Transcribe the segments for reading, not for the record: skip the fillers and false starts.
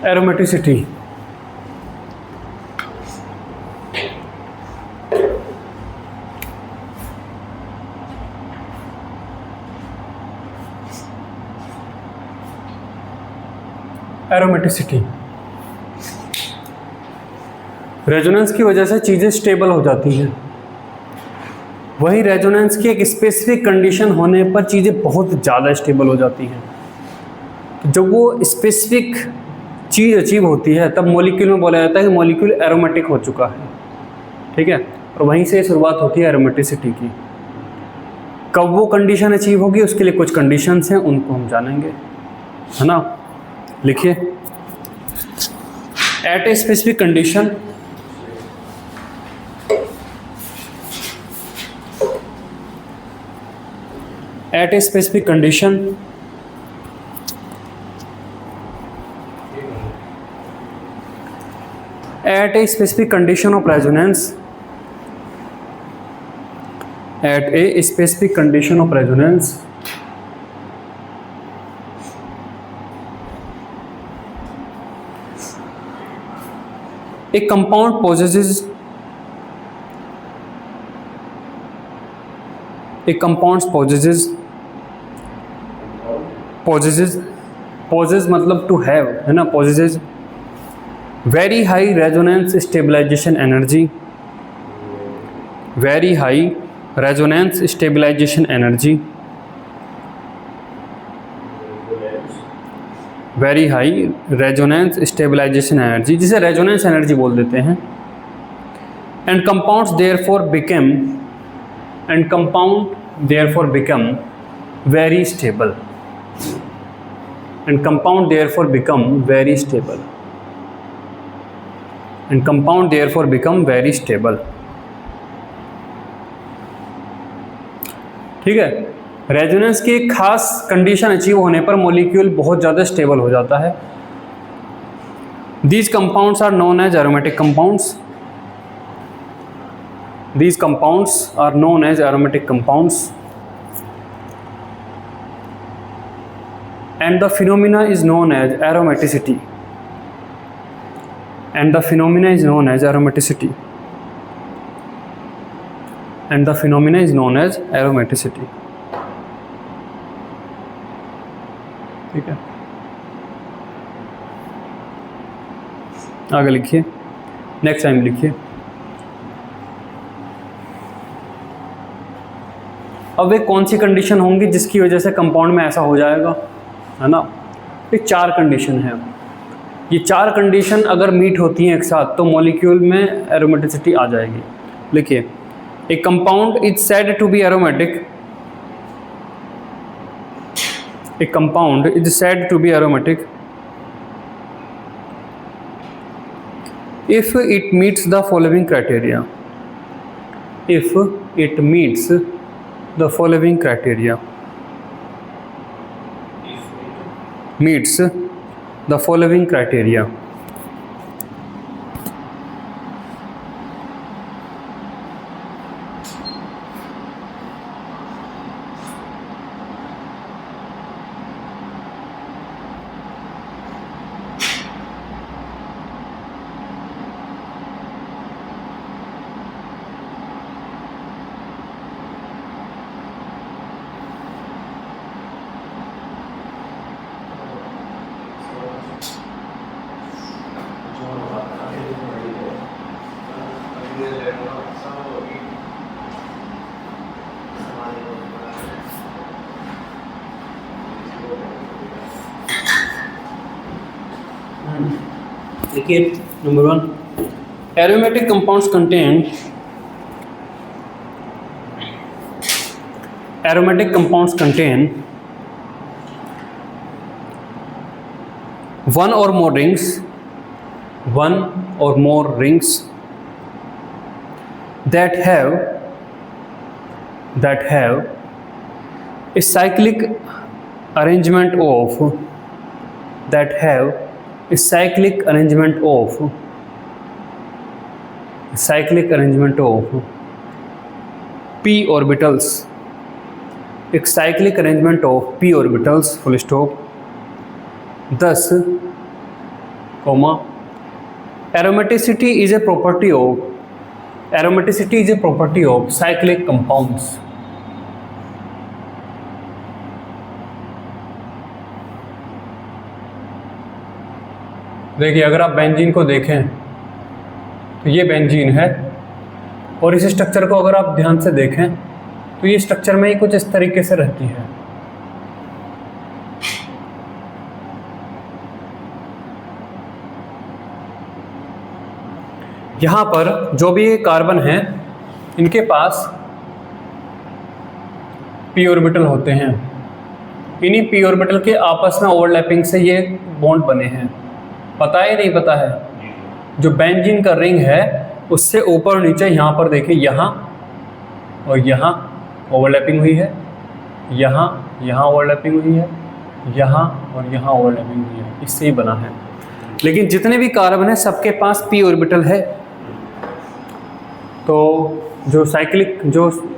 Aromaticity. Aromaticity resonance की वजह से चीज़ें स्टेबल हो जाती हैं। वही रेजोनेंस की एक स्पेसिफिक कंडीशन होने पर चीज़ें बहुत ज़्यादा स्टेबल हो जाती हैं। तो जब वो स्पेसिफिक चीज़ अचीव होती है तब मॉलिक्यूल में बोला जाता है कि मॉलिक्यूल एरोमेटिक हो चुका है। ठीक है, और वहीं से शुरुआत होती है एरोमेटिसिटी की। कब वो कंडीशन अचीव होगी उसके लिए कुछ कंडीशंस हैं, उनको हम जानेंगे, है ना। लिखिए, at a specific condition at a specific condition at a specific condition of resonance at a specific condition of resonance a compound possesses possesses मतलब टू हैव, है ना। possesses very high resonance stabilization energy, very high resonance stabilization energy, very high resonance stabilization energy, जिसे resonance energy बोल देते हैं। and compound therefore become very stable, and compound therefore become very stable, and compound therefore become very stable। ठीक है, resonance की एक खास condition achieve होने पर मॉलिक्यूल बहुत ज़्यादा स्टेबल हो जाता है। These compounds are known as aromatic compounds. These compounds are known as aromatic compounds, and the phenomena is known as aromaticity. And the phenomena is known as aromaticity. And the phenomena is known as aromaticity. ठीक है, आगे लिखिए, next time लिखिए। अब वे कौन सी condition होंगी जिसकी वजह से कंपाउंड में ऐसा हो जाएगा, है ना। ये 4 कंडीशन है। ये 4 कंडीशन अगर मीट होती हैं एक साथ तो मॉलिक्यूल में एरोमेटिसिटी आ जाएगी। लिखिए, a compound is said to be aromatic, a compound is said to be aromatic if it meets the following criteria, if it meets the following criteria, meets the following criteria। देखिए, number 1, aromatic compounds contain one or more rings that have a cyclic arrangement of p orbitals, एक cyclic arrangement of p orbitals, full stop। Thus comma aromaticity is a property of cyclic compounds. देखिए अगर आप benzene को देखें तो ये benzene है और इस स्ट्रक्चर को अगर आप ध्यान से देखें तो ये स्ट्रक्चर में ही कुछ इस तरीके से रहती है। यहाँ पर जो भी कार्बन है इनके पास पी ऑर्बिटल होते हैं। इन्हीं पी ऑर्बिटल के आपस में ओवरलैपिंग से ये बॉन्ड बने हैं। पता है नहीं पता है? जो बेंजीन का रिंग है उससे ऊपर और नीचे यहाँ पर देखिए, यहाँ और यहाँ ओवरलैपिंग हुई है, यहाँ ओवरलैपिंग हुई है, यहाँ और यहाँ ओवरलैपिंग हुई है। इससे ही बना है। लेकिन जितने भी कार्बन है सबके पास पी ऑर्बिटल है। तो जो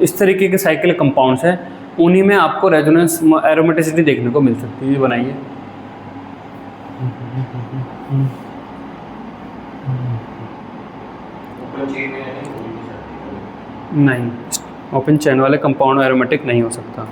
इस तरीके के साइक्लिक कंपाउंड्स हैं उन्हीं में आपको रेजोनेंस एरोमेटिसिटी देखने को मिल सकती है। ये बनाइए। नहीं, ओपन चेन वाले कंपाउंड एरोमेटिक नहीं हो सकता।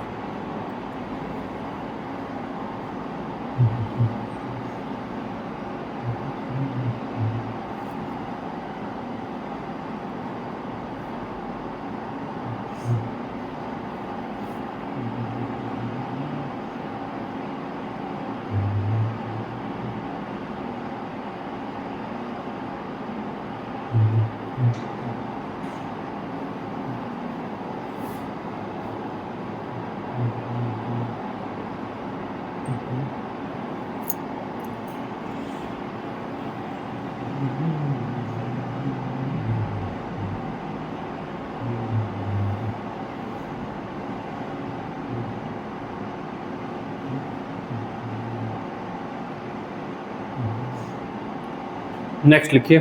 नेक्स्ट लिखिए,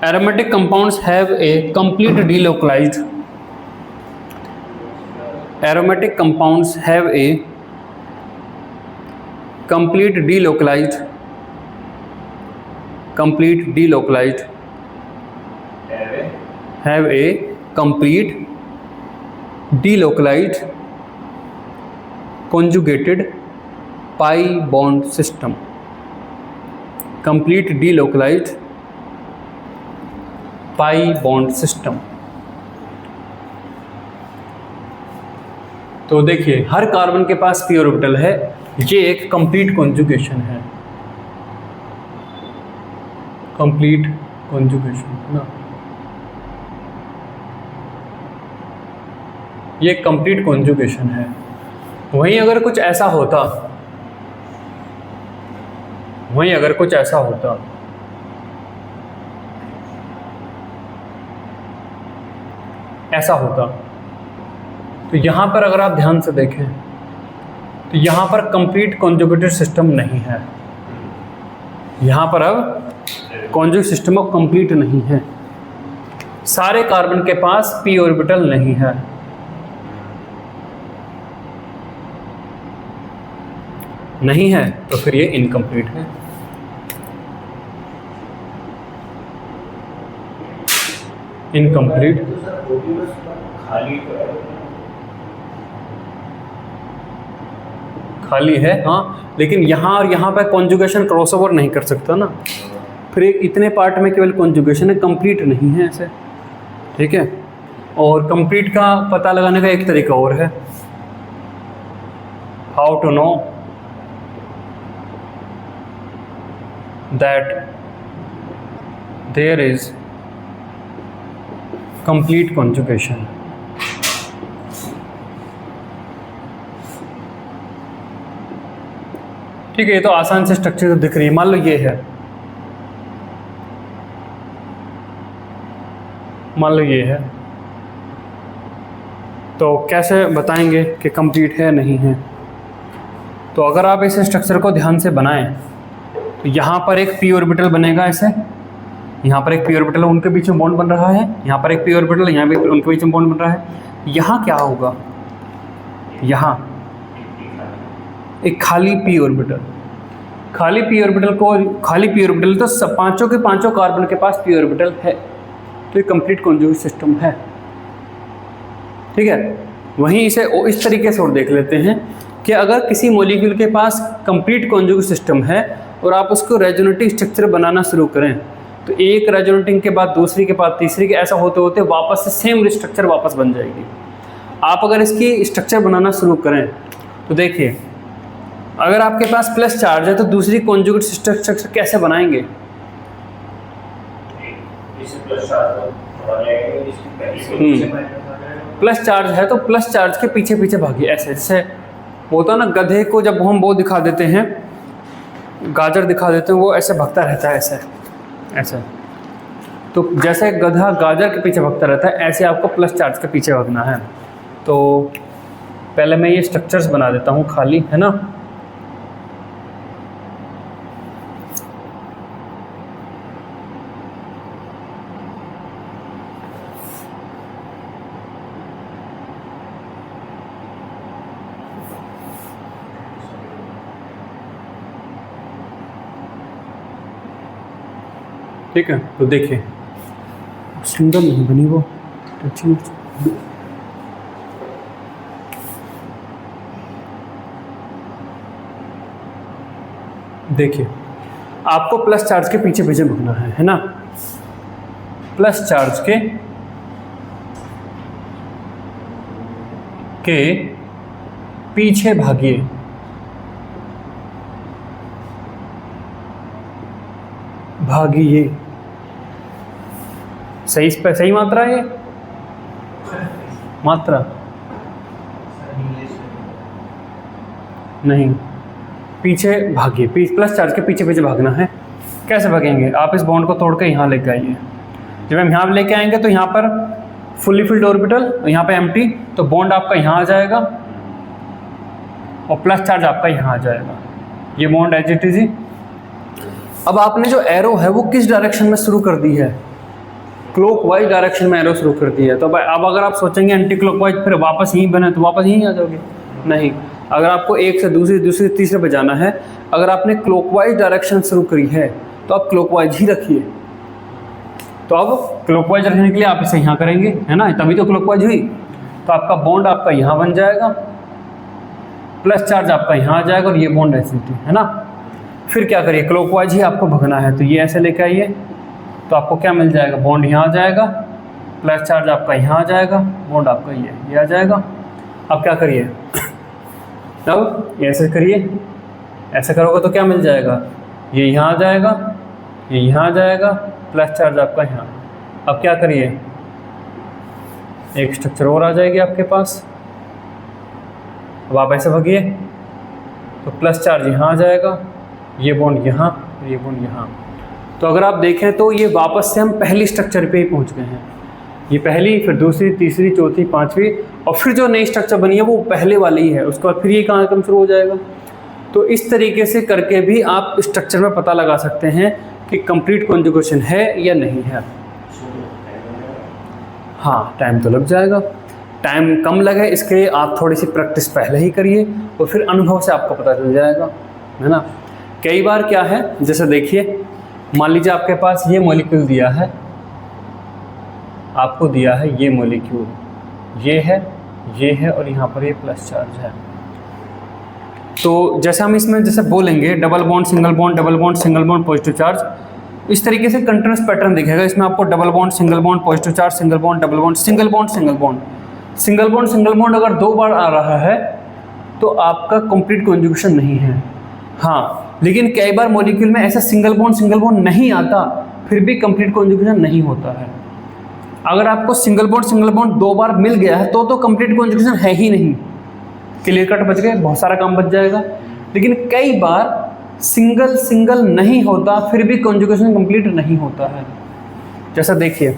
aromatic compounds have a complete delocalized aromatic compounds have a complete delocalized have a complete delocalized conjugated pi bond system. Complete delocalized pi bond system. तो देखिए हर कार्बन के पास P orbital है। ये एक कंप्लीट कॉन्जुगेशन है, complete conjugation ना, ये complete conjugation है। वहीं अगर कुछ ऐसा होता ऐसा होता तो यहाँ पर अगर आप ध्यान से देखें तो यहाँ पर कंप्लीट कॉन्जुगेटेड सिस्टम नहीं है। यहाँ पर अब कॉन्जुगेट सिस्टम ऑफ कंप्लीट नहीं है। सारे कार्बन के पास पी ऑर्बिटल नहीं है। नहीं है तो फिर ये इनकम्प्लीट है। इनकम्प्लीट खाली है, हाँ, लेकिन यहाँ और यहाँ पे कॉन्जुगेशन क्रॉसओवर नहीं कर सकता ना। फिर एक इतने पार्ट में केवल कॉन्जुगेशन है, कंप्लीट नहीं है ऐसे, ठीक है। और कंप्लीट का पता लगाने का एक तरीका और है, how to know that there is complete conjugation. ठीक है, ये तो आसान से स्ट्रक्चर दिख रही है। मान लो ये है, मान लो ये है, तो कैसे बताएंगे कि कंप्लीट है नहीं है? तो अगर आप इस स्ट्रक्चर को ध्यान से बनाएं तो यहाँ पर एक पी ऑर्बिटल बनेगा ऐसे, यहाँ पर एक पी ऑर्बिटल, उनके बीच में बॉन्ड बन रहा है, यहाँ पर एक पी ऑर्बिटल, यहाँ भी उनके बीच में बॉन्ड बन रहा है। यहाँ क्या होगा? यहाँ एक खाली पी ऑर्बिटल, खाली पी ऑर्बिटल तो पांचों के पांचों कार्बन के पास पी ऑर्बिटल है, तो ये कंप्लीट कॉन्जुगेट सिस्टम है। ठीक है, वहीं इसे इस तरीके से और देख लेते हैं कि अगर किसी मॉलिक्यूल के पास कंप्लीट कॉन्जुगेट सिस्टम है और आप उसको रेजोनेटिव स्ट्रक्चर बनाना शुरू करें, तो एक रेजोनेटिंग के बाद दूसरी के बाद तीसरी के ऐसा होते होते वापस से सेम स्ट्रक्चर वापस बन जाएगी। आप अगर इसकी स्ट्रक्चर बनाना शुरू करें तो देखिए, अगर आपके पास प्लस चार्ज है तो दूसरी कॉन्जुगेट स्ट्रक्चर कैसे बनाएंगे? प्लस चार्ज है तो प्लस चार्ज के पीछे पीछे भागिए, ऐसे जैसे होता है ना, गधे को जब हम वो दिखा देते हैं, गाजर दिखा देते हैं, वो ऐसे भागता रहता है, ऐसे ऐसे। तो जैसे गधा गाजर के पीछे भागता रहता है, ऐसे आपको प्लस चार्ज के पीछे भागना है। तो पहले मैं ये स्ट्रक्चर्स बना देता हूँ खाली, है ना। ठीक है, तो देखिए सुंदर नहीं बनी वो, अच्छी। देखिए आपको प्लस चार्ज के पीछे पीछे भागना है ना। प्लस चार्ज के पीछे भागिए, भागिए। सही मात्रा है ये मात्रा नहीं, पीछे भागिए, प्लस चार्ज के पीछे पीछे भागना है। कैसे भागेंगे? आप इस बॉन्ड को तोड़ के यहाँ लेके आइए। जब हम यहाँ लेके आएंगे तो यहाँ पर फुल्ली फिल्ड ऑर्बिटल, यहाँ पे एम्प्टी, तो बॉन्ड आपका यहाँ आ जाएगा और प्लस चार्ज आपका यहाँ आ जाएगा। ये बॉन्ड एज इट इज ही। अब आपने जो एरो है वो किस डायरेक्शन में शुरू कर दी है? क्लॉकवाइज डायरेक्शन में एरो शुरू कर दी है। तो अब अगर आप सोचेंगे एंटी क्लॉकवाइज फिर वापस यहीं बने, तो वापस यहीं आ जाओगे, नहीं। अगर आपको एक से दूसरी तीसरे पे जाना है, अगर आपने क्लॉकवाइज डायरेक्शन शुरू करी है तो आप क्लॉकवाइज ही रखिए। तो अब क्लॉकवाइज रखने के लिए आप इसे यहाँ करेंगे, है ना, तभी तो क्लॉकवाइज हुई। तो आपका बॉन्ड आपका यहाँ बन जाएगा, प्लस चार्ज आपका यहाँ आ जाएगा और ये बॉन्ड ऐसे है ना। फिर क्या करिए, क्लॉकवाइज ही आपको भगना है, तो ये ऐसे लेके आइए, तो आपको क्या मिल जाएगा? बॉन्ड यहाँ आ जाएगा, प्लस चार्ज आपका यहाँ आ जाएगा, बॉन्ड आपका ये आ जाएगा। अब क्या करिए, अब ऐसे करिए, ऐसे करोगे तो क्या मिल जाएगा? ये यहाँ आ जाएगा, ये यहाँ आ जाएगा, प्लस चार्ज आपका यहाँ। अब क्या करिए, एक स्ट्रक्चर और आ जाएगी आपके पास। अब आप ऐसे भागिए, तो प्लस चार्ज यहाँ आ जाएगा, ये बॉन्ड यहाँ, ये बॉन्ड यहाँ। तो अगर आप देखें तो ये वापस से हम पहली स्ट्रक्चर पे ही पहुँच गए हैं। ये पहली, फिर दूसरी, तीसरी, चौथी, पांचवी, और फिर जो नई स्ट्रक्चर बनी है वो पहले वाली ही है। उसके बाद फिर ये कहाँ कम शुरू हो जाएगा। तो इस तरीके से करके भी आप स्ट्रक्चर में पता लगा सकते हैं कि कंप्लीट कॉन्जुगेशन है या नहीं है। हाँ, टाइम तो लग जाएगा, टाइम कम लगे इसके लिए आप थोड़ी सी प्रैक्टिस पहले ही करिए और फिर अनुभव से आपको पता चल जाएगा, है ना। कई बार क्या है, जैसे देखिए, मान लीजिए आपके पास ये मॉलिक्यूल दिया है, आपको दिया है ये मॉलिक्यूल, ये है और यहाँ पर ये प्लस चार्ज है। तो जैसे हम इसमें जैसे बोलेंगे double bond single bond, double bond single bond positive charge, इस तरीके से कंटिन्यूस पैटर्न दिखेगा। इसमें आपको double bond single bond positive charge, single bond double bond, single bond single bond, single bond single bond अगर 2 बार आ रहा है तो आपका कंप्लीट कॉन्जुगेशन नहीं है। हाँ, लेकिन कई बार मॉलिक्यूल में ऐसा सिंगल बॉन्ड नहीं आता, फिर भी कंप्लीट कॉन्जुगेशन नहीं होता है। अगर आपको सिंगल बॉन्ड 2 बार मिल गया है तो कंप्लीट कॉन्जुगेशन है ही नहीं। क्लियर कट बच गए, बहुत सारा काम बच जाएगा। लेकिन कई बार सिंगल नहीं होता, फिर भी कॉन्जुगेशन कंप्लीट नहीं होता है। जैसा देखिए,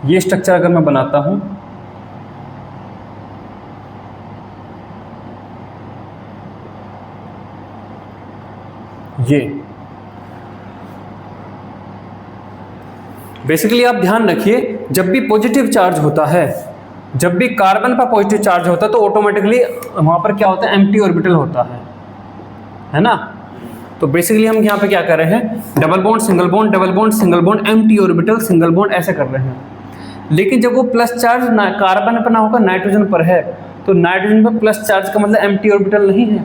ये स्ट्रक्चर अगर मैं बनाता हूं, ये बेसिकली आप ध्यान रखिए, जब भी पॉजिटिव चार्ज होता है, जब भी कार्बन पर पॉजिटिव चार्ज होता है तो ऑटोमेटिकली वहां पर क्या होता है, एम्प्टी ऑर्बिटल होता है। है ना। तो बेसिकली हम यहाँ पे क्या कर रहे हैं, double bond single bond double bond single bond empty orbital single bond ऐसे कर रहे हैं। लेकिन जब वो प्लस चार्ज कार्बन पर ना होकर नाइट्रोजन पर है, तो नाइट्रोजन पर प्लस चार्ज का मतलब एम्प्टी ऑर्बिटल नहीं है।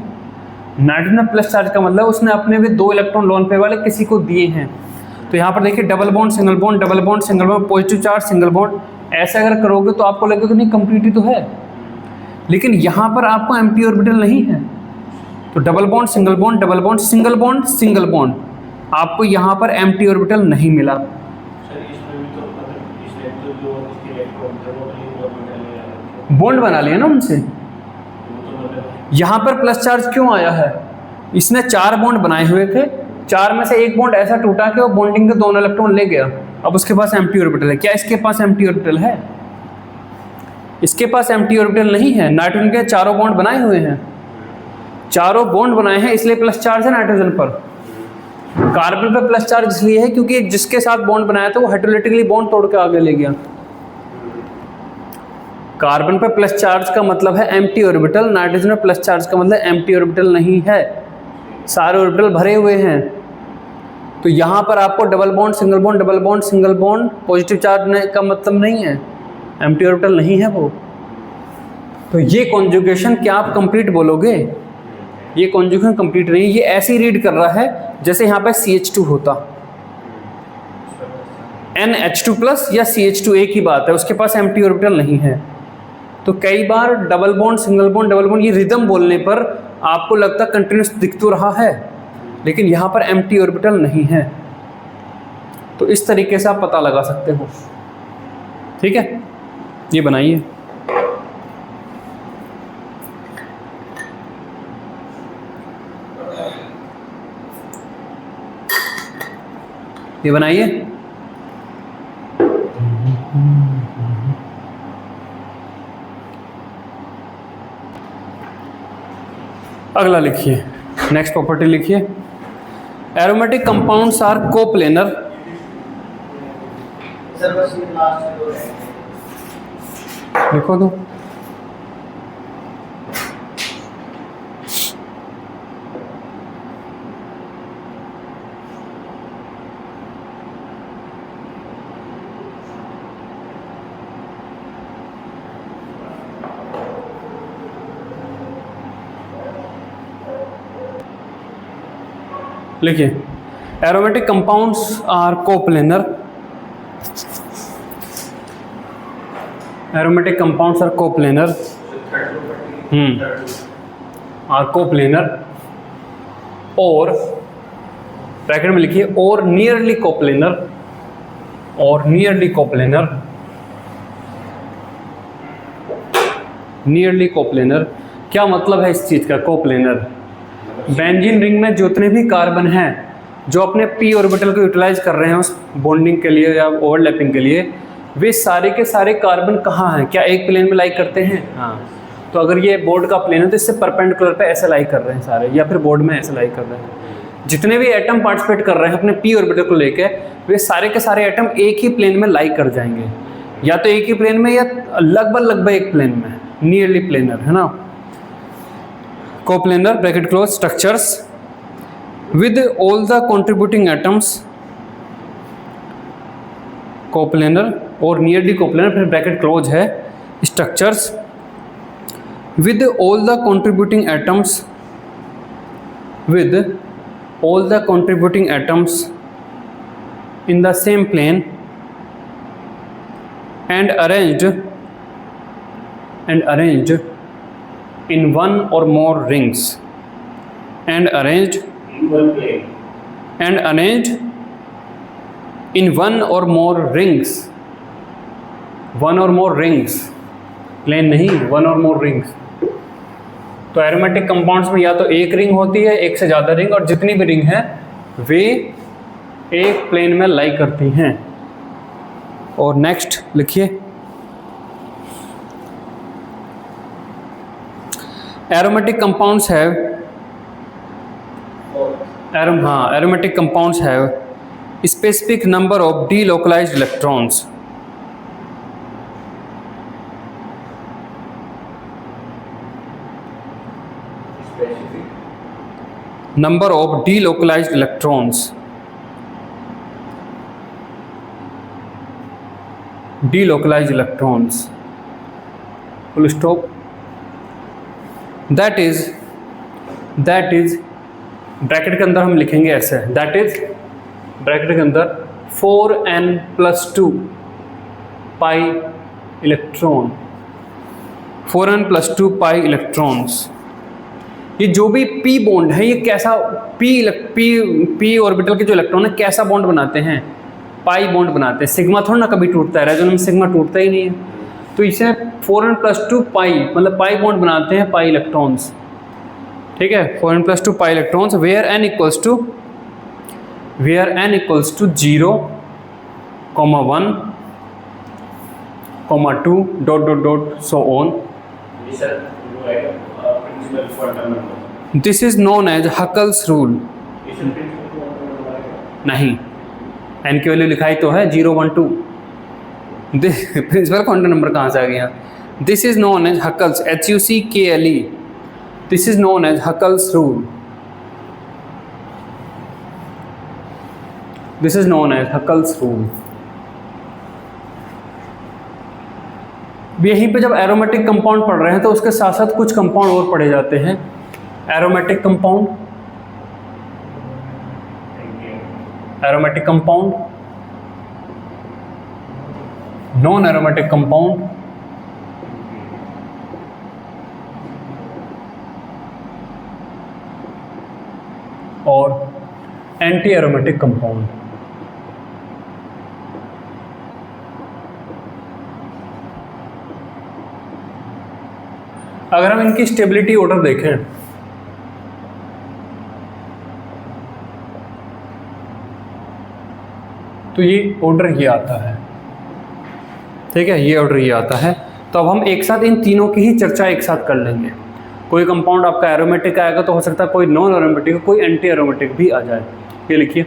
नाइट्रोजन में प्लस चार्ज का मतलब उसने अपने भी 2 इलेक्ट्रॉन लोन पेयर वाले किसी को दिए हैं। तो यहाँ पर देखिए double bond single bond double bond single bond positive charge single bond, ऐसा अगर करोगे तो आपको लगेगा कि नहीं कंप्लीट ही तो है, लेकिन यहाँ पर आपको एम्प्टी ऑर्बिटल नहीं है। तो double bond single bond double bond single bond single bond, आपको यहाँ पर एम्प्टी ऑर्बिटल नहीं मिला। बॉन्ड बना लिया ना उनसे। यहाँ पर प्लस चार्ज क्यों आया है, इसने 4 बॉन्ड बनाए हुए थे, 4 में से एक बॉन्ड ऐसा टूटा कि वो बॉन्डिंग के 2 इलेक्ट्रॉन ले गया, अब उसके पास एम्प्टी ऑर्बिटल है। क्या इसके पास एम्प्टी ऑर्बिटल है? इसके पास एम्प्टी ऑर्बिटल नहीं है। नाइट्रोजन के 4 बॉन्ड बनाए हुए हैं, 4 बॉन्ड बनाए हैं, इसलिए प्लस चार्ज है नाइट्रोजन पर। कार्बन पर प्लस चार्ज इसलिए है क्योंकि जिसके साथ बॉन्ड बनाया था वो हाइड्रोलिटिकली बॉन्ड तोड़ के आगे ले गया। कार्बन पर प्लस चार्ज का मतलब है एम्प्टी ऑर्बिटल, नाइट्रोजन में प्लस चार्ज का मतलब एम्प्टी ऑर्बिटल नहीं है, सारे ऑर्बिटल भरे हुए हैं। तो यहाँ पर आपको double bond single bond double bond single bond positive charge का मतलब नहीं है, एम्प्टी ऑर्बिटल नहीं है वो। तो ये कॉन्जुगेशन क्या आप कंप्लीट बोलोगे? ये कॉन्जुगेशन कंप्लीट नहीं, ये ऐसे ही रीड कर रहा है जैसे यहाँ पे CH2 होता, NH2+ या CH2 एक ही बात है, उसके पास एम्प्टी ऑर्बिटल नहीं है। तो कई बार double bond single bond double bond ये रिदम बोलने पर आपको लगता कंटिन्यूस दिख तो रहा है, लेकिन यहाँ पर एम्प्टी ऑर्बिटल नहीं है। तो इस तरीके से आप पता लगा सकते हो, ठीक है। ये बनाइए। ये बनाइए। अगला लिखिए, नेक्स्ट प्रॉपर्टी लिखिए, एरोमेटिक कंपाउंड्स आर कोप्लेनर। लिखो तो लिखिए, aromatic compounds are coplanar. Aromatic compounds are coplanar, are coplanar, और ब्रैकेट में लिखिए और नियरली कोप्लेनर, और नियरली कोप्लेनर, नियरली कोप्लेनर। क्या मतलब है इस चीज का? कोप्लेनर, बेंजीन रिंग में जितने भी कार्बन हैं जो अपने p ऑर्बिटल को यूटिलाइज कर रहे हैं उस बॉन्डिंग के लिए या ओवरलैपिंग के लिए, वे सारे के सारे कार्बन कहाँ हैं? क्या एक प्लेन में लाई करते हैं? हाँ। तो अगर ये बोर्ड का प्लेन है तो इससे परपेंडिकुलर पे ऐसे लाई कर रहे हैं सारे, या फिर बोर्ड में ऐसे लाई कर रहे हैं। जितने भी एटम पार्टिसिपेट कर रहे हैं अपने p ऑर्बिटल को लेके, वे सारे के सारे एटम एक ही प्लेन में लाई कर जाएंगे, या तो एक ही प्लेन में या लगभग एक प्लेन में, नियरली प्लेनर, है ना। Coplanar bracket close structures with all the contributing atoms, coplanar और नियरली कोप्लेनर, फिर ब्रैकेट क्लोज है, structures with all the contributing atoms, with all the contributing atoms in the same plane and arranged in one or more rings, and arranged in one or more rings, one or more rings, plane नहीं, one or more rings। तो एरोमेटिक कंपाउंड्स में या तो एक ring होती है, एक से ज़्यादा रिंग, और जितनी भी रिंग हैं वे एक प्लेन में लाई करती हैं। और नेक्स्ट लिखिए, aromatic compounds have aromatic compounds have specific number of delocalized electrons, number of delocalized electrons, full stop, that is bracket के अंदर हम लिखेंगे ऐसे, दैट इज ब्रैकेट के अंदर 4n+2 pi electron, 4n+2 pi electrons. ये जो भी p बॉन्ड है, ये कैसा p ऑर्बिटल के जो इलेक्ट्रॉन है कैसा बॉन्ड बनाते हैं, पाई बॉन्ड बनाते हैं। सिग्मा थोड़ा ना कभी टूटता है, रेजोनेंस में सिग्मा टूटता ही नहीं है। तो इसे 4n+2 पाई मतलब पाई बॉन्ड बनाते हैं पाई इलेक्ट्रॉन्स, ठीक है, 4n+2 pi electrons, where n equals to 0, 1, 2 ... so on. This is known as Huckel's rule. नहीं, n की वैल्यू लिखाई तो है 0, 1, 2। प्रिंसिपल क्वांटम नंबर कहाँ से आ गया? This is known as Huckel's, HUCKLE, this is known as Huckel's rule. This is known as Huckel's rule. यहीं पे जब एरोमेटिक कंपाउंड पढ़ रहे हैं तो उसके साथ साथ कुछ कंपाउंड और पढ़े जाते हैं। Aromatic compound, non aromatic compound, और एंटी एरोमेटिक कंपाउंड। अगर हम इनकी स्टेबिलिटी ऑर्डर देखें तो ये ऑर्डर ये आता है, ठीक है, ये ऑर्डर ये आता है। तो अब हम एक साथ इन तीनों की ही चर्चा एक साथ कर लेंगे। कोई कंपाउंड आपका एरोमेटिक आएगा तो हो सकता है कोई नॉन एरोमेटिक, कोई एंटी एरोमेटिक भी आ जाए। ये लिखिए,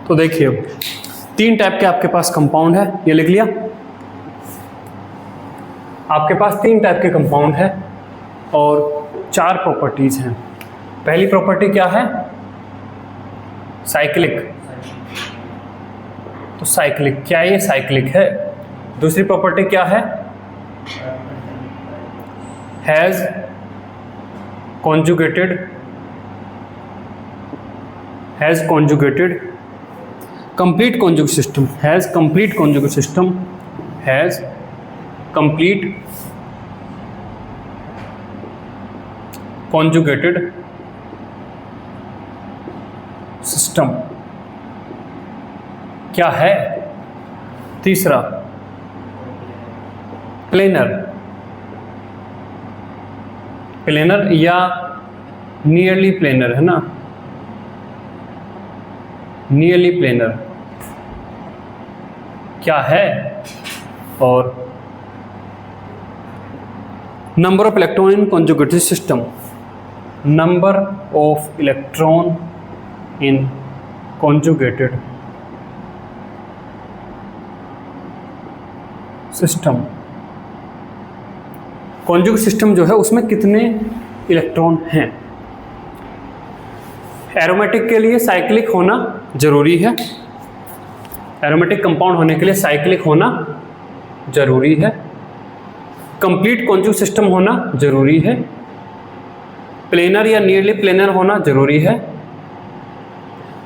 तो देखिए 3 टाइप के आपके पास कंपाउंड है, ये लिख लिया। आपके पास 3 टाइप के कंपाउंड है और 4 प्रॉपर्टीज हैं। पहली प्रॉपर्टी क्या है? साइक्लिक। तो साइक्लिक, क्या ये साइक्लिक है? दूसरी प्रॉपर्टी क्या है? Has conjugated, complete conjugate system, has complete conjugate system, has complete conjugated system। क्या है? तीसरा प्लेनर या नियरली प्लेनर, है ना, नियरली प्लेनर क्या है? और number of electron in conjugated system, number of electron in conjugated system. Conjugate system जो है उसमें कितने इलेक्ट्रॉन हैं? एरोमेटिक के लिए साइक्लिक होना जरूरी है, एरोमेटिक कंपाउंड होने के लिए साइक्लिक होना जरूरी है, कंप्लीट कॉन्जुगेट सिस्टम होना जरूरी है, प्लेनर या नियरली प्लेनर होना जरूरी है,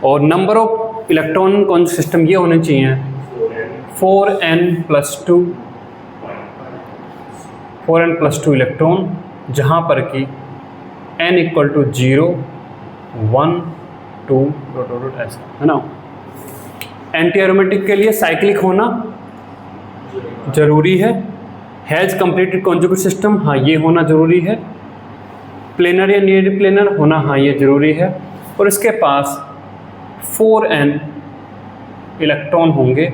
और number of electron conjugate system ये होने चाहिए 4n+2 इलेक्ट्रॉन, जहाँ पर कि n = 0, 1, 2 डॉट डॉट डॉट ऐसा, है ना। एंटी एरोमेटिक के लिए साइक्लिक होना जरूरी है। हैज़ कंप्लीटेड कॉन्जुगेट सिस्टम, हाँ ये होना जरूरी है। प्लेनर या नियर प्लेनर होना, हाँ ये जरूरी है। और इसके पास 4n इलेक्ट्रॉन होंगे,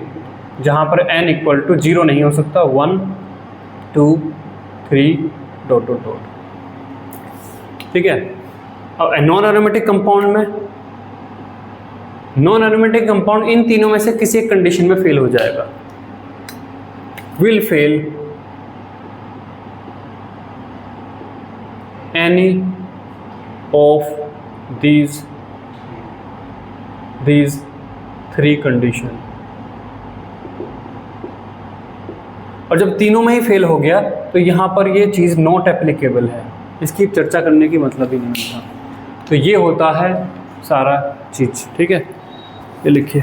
जहाँ पर n इक्वल टू 0 नहीं हो सकता, 1 2 3 डॉट डॉट डॉट, ठीक है। अब नॉन एरोमेटिक कंपाउंड में, नॉन एरोमेटिक कंपाउंड इन तीनों में से किसी एक कंडीशन में फेल हो जाएगा, will fail any of these 3 condition. और जब तीनों में ही फेल हो गया तो यहाँ पर ये चीज़ नॉट एप्लीकेबल है, इसकी चर्चा करने की मतलब ही नहीं था। तो ये होता है सारा चीज़, ठीक है। ये लिखिए,